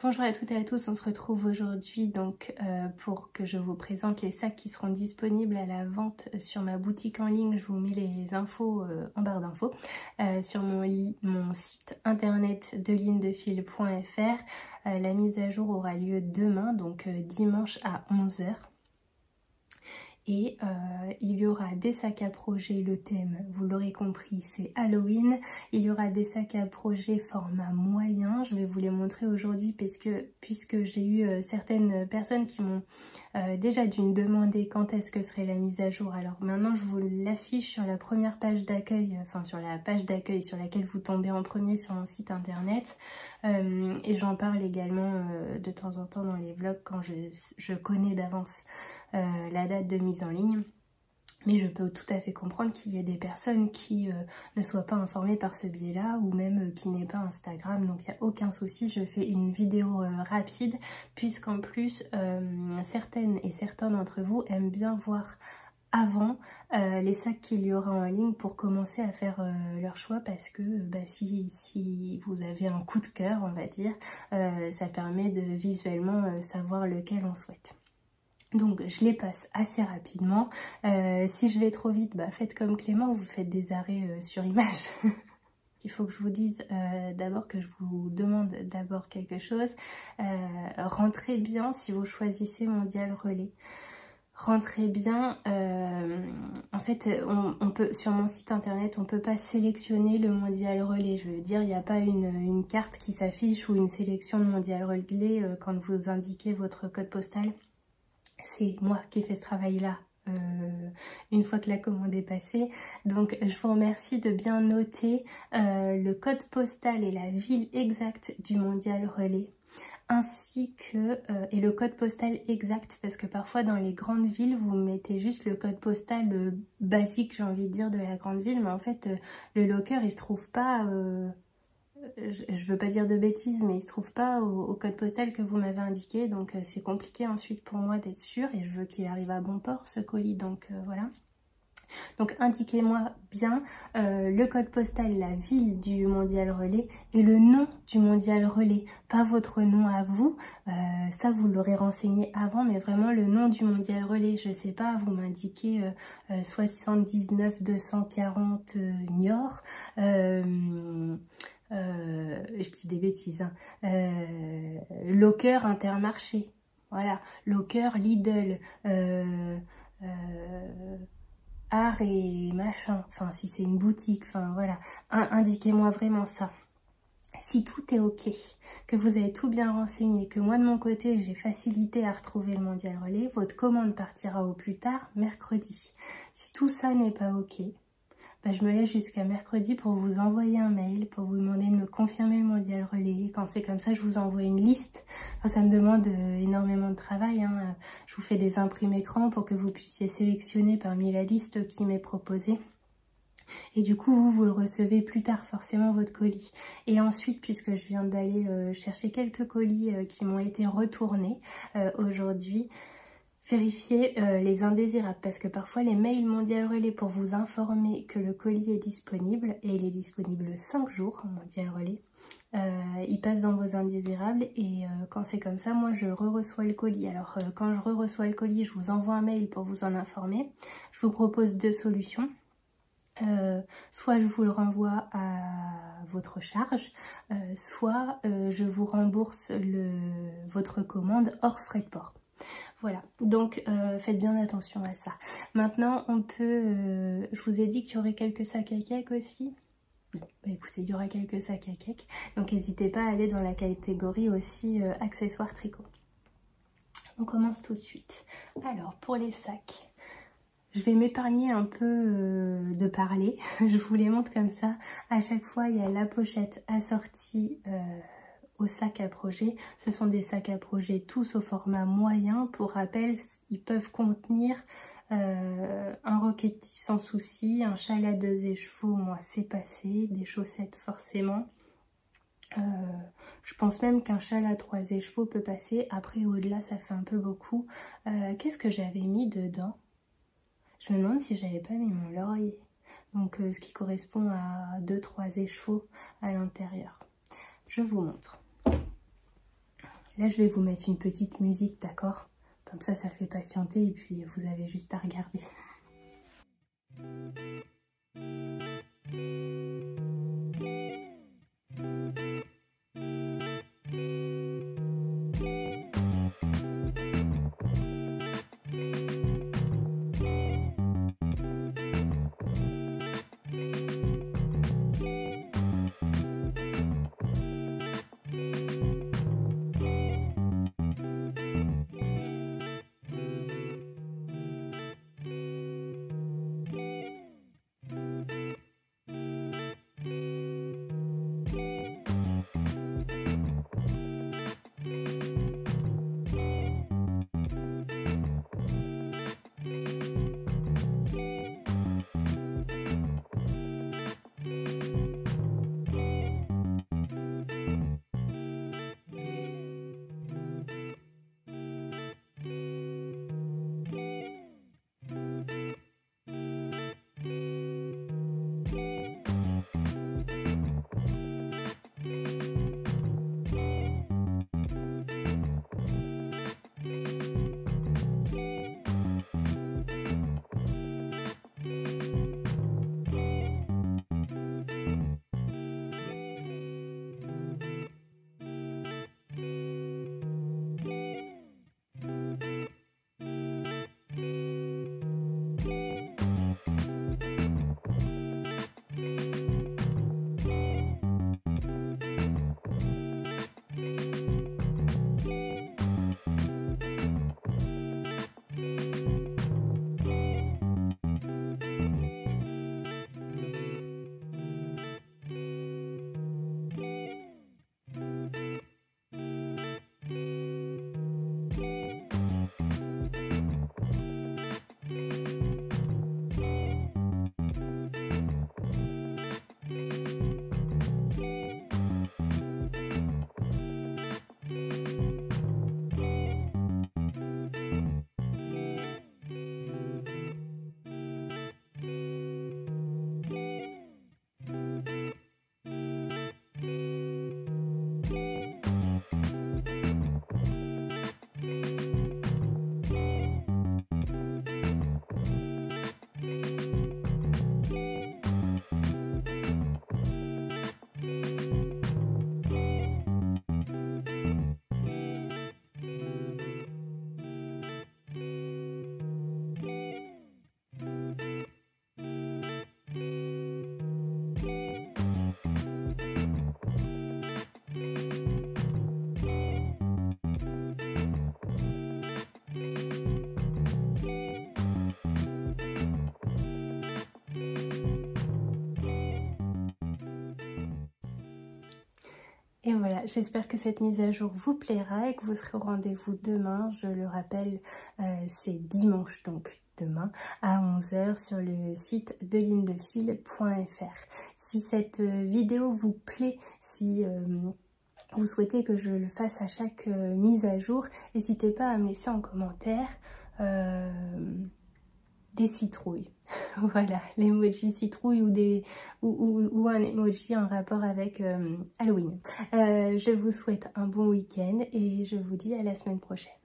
Bonjour à toutes et à tous, on se retrouve aujourd'hui donc pour que je vous présente les sacs qui seront disponibles à la vente sur ma boutique en ligne. Je vous mets les infos en barre d'infos sur mon site internet delindefil.fr. La mise à jour aura lieu demain, donc dimanche à 11 h. Et il y aura des sacs à projet, le thème, vous l'aurez compris, c'est Halloween. Il y aura des sacs à projet format moyen, je vais vous les montrer aujourd'hui puisque j'ai eu certaines personnes qui m'ont déjà dû me demander quand est-ce que serait la mise à jour. Alors maintenant je vous l'affiche sur la première page d'accueil, enfin sur la page d'accueil sur laquelle vous tombez en premier sur mon site internet. Et j'en parle également de temps en temps dans les vlogs quand je connais d'avance la date de mise en ligne. Mais je peux tout à fait comprendre qu'il y ait des personnes qui ne soient pas informées par ce biais-là ou même qui n'aient pas Instagram. Donc il n'y a aucun souci, je fais une vidéo rapide puisqu'en plus certaines et certains d'entre vous aiment bien voir avant les sacs qu'il y aura en ligne pour commencer à faire leur choix, parce que si vous avez un coup de cœur, on va dire, ça permet de visuellement savoir lequel on souhaite. Donc je les passe assez rapidement. Si je vais trop vite, faites comme Clément, vous faites des arrêts sur image. Il faut que je vous dise d'abord que je vous demande d'abord quelque chose. Rentrez bien si vous choisissez Mondial Relais. Rentrez bien, en fait on peut, sur mon site internet on peut pas sélectionner le Mondial Relais, je veux dire il n'y a pas une carte qui s'affiche ou une sélection de Mondial Relais quand vous indiquez votre code postal. C'est moi qui fais ce travail-là une fois que la commande est passée. Donc je vous remercie de bien noter le code postal et la ville exacte du Mondial Relais, ainsi que et le code postal exact, parce que parfois dans les grandes villes vous mettez juste le code postal basique, j'ai envie de dire, de la grande ville, mais en fait le locker il se trouve pas je veux pas dire de bêtises, mais il se trouve pas au code postal que vous m'avez indiqué, donc c'est compliqué ensuite pour moi d'être sûre, et je veux qu'il arrive à bon port ce colis, donc voilà. Donc indiquez-moi bien le code postal, la ville du Mondial Relais et le nom du Mondial Relais, pas votre nom à vous, ça vous l'aurez renseigné avant, mais vraiment le nom du Mondial Relais. Je sais pas, vous m'indiquez 79 240 Niort, je dis des bêtises, hein. Locker Intermarché, voilà, Locker Lidl, art et machin, enfin si c'est une boutique, enfin voilà, indiquez-moi vraiment ça. Si tout est ok, que vous avez tout bien renseigné, que moi de mon côté j'ai facilité à retrouver le Mondial Relais, votre commande partira au plus tard mercredi. Si tout ça n'est pas ok, je me laisse jusqu'à mercredi pour vous envoyer un mail, pour vous demander de me confirmer le Mondial Relais. Quand c'est comme ça, je vous envoie une liste. Enfin, ça me demande énormément de travail, hein. Je vous fais des imprimes écran pour que vous puissiez sélectionner parmi la liste qui m'est proposée. Et du coup, vous le recevez plus tard, forcément, votre colis. Et ensuite, puisque je viens d'aller chercher quelques colis qui m'ont été retournés aujourd'hui, vérifiez les indésirables, parce que parfois les mails Mondial Relais pour vous informer que le colis est disponible, et il est disponible 5 jours, Mondial Relais, il passe dans vos indésirables, et quand c'est comme ça, moi je reçois le colis. Alors quand je reçois le colis, je vous envoie un mail pour vous en informer. Je vous propose deux solutions. Soit je vous le renvoie à votre charge, soit je vous rembourse votre commande hors frais de port. Voilà, donc faites bien attention à ça. Maintenant, on peut... je vous ai dit qu'il y aurait quelques sacs à cake aussi. Bon, écoutez, il y aura quelques sacs à cake. Donc n'hésitez pas à aller dans la catégorie aussi accessoires tricot. On commence tout de suite. Alors, pour les sacs, je vais m'épargner un peu de parler. Je vous les montre comme ça. À chaque fois, il y a la pochette assortie aux sacs à projet. Ce sont des sacs à projet tous au format moyen. Pour rappel, ils peuvent contenir un roquetis sans souci, un châle à 2 écheveaux, moi c'est passé, des chaussettes forcément. Je pense même qu'un châle à 3 écheveaux peut passer. Après au-delà ça fait un peu beaucoup. Qu'est-ce que j'avais mis dedans? Je me demande si j'avais pas mis mon laurier. Donc ce qui correspond à 2-3 écheveaux à l'intérieur. Je vous montre. Là, je vais vous mettre une petite musique, d'accord? Comme ça fait patienter et puis vous avez juste à regarder. Et voilà, j'espère que cette mise à jour vous plaira et que vous serez au rendez-vous demain. Je le rappelle, c'est dimanche, donc demain à 11 h sur le site delindefil.fr. Si cette vidéo vous plaît, si vous souhaitez que je le fasse à chaque mise à jour, n'hésitez pas à me laisser en commentaire des citrouilles. Voilà, l'emoji citrouille ou un emoji en rapport avec Halloween. Je vous souhaite un bon week-end et je vous dis à la semaine prochaine.